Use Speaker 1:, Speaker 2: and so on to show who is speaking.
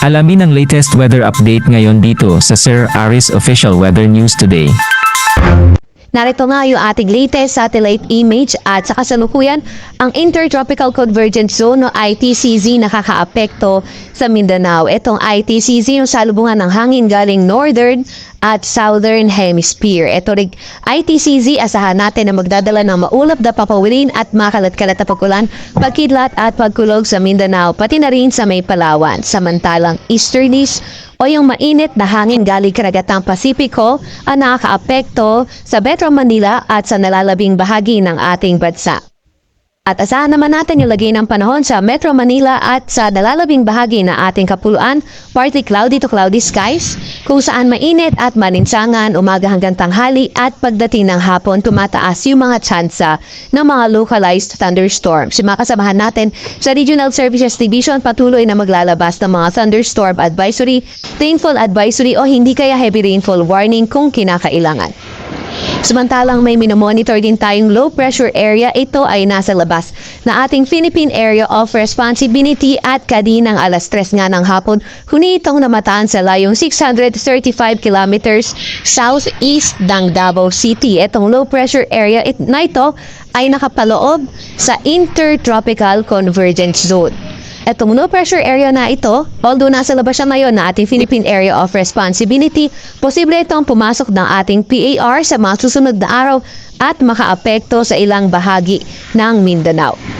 Speaker 1: Alamin ang latest weather update ngayon dito sa Sir Aris Official Weather News Today.
Speaker 2: Narito nga yung ating latest satellite image at sa kasalukuyan, ang Intertropical Convergence Zone o ITCZ nakakaapekto sa Mindanao. Itong ITCZ yung salubungan ng hangin galing northern at southern hemisphere. Ito rin ITCZ, asahan natin na magdadala ng maulap na papawilin at makalat-kalat na pagkulan, pagkidlat at pagkulog sa Mindanao, pati na rin sa may Palawan. Samantalang easterlies o yung mainit na hangin galing karagatang Pasipiko ang nakakaapekto sa Metro Manila at sa nalalabing bahagi ng ating bansa. At asahan naman natin yung lagay ng panahon sa Metro Manila at sa nalalabing bahagi ng ating kapuluan, partly cloudy to cloudy skies, kung saan mainit at maninsangan umaga hanggang tanghali at pagdating ng hapon tumataas yung mga tsansa ng mga localized thunderstorms. Yung mga kasamahan natin sa Regional Services Division patuloy na maglalabas ng mga thunderstorm advisory, rainfall advisory o hindi kaya heavy rainfall warning kung kinakailangan. Samantalang may minomonitor din tayong low pressure area, ito ay nasa labas na ating Philippine Area of Responsibility at kaninang alas 3 nga ng hapon, huni itong namataan sa layong 635 kilometers southeast ng Davao City. Itong low pressure area na ito ay nakapaloob sa Intertropical Convergence Zone. Etong low pressure area na ito, although nasa labas siya ngayon na ating Philippine Area of Responsibility, posible itong pumasok ng ating PAR sa mga susunod na araw at makaapekto sa ilang bahagi ng Mindanao.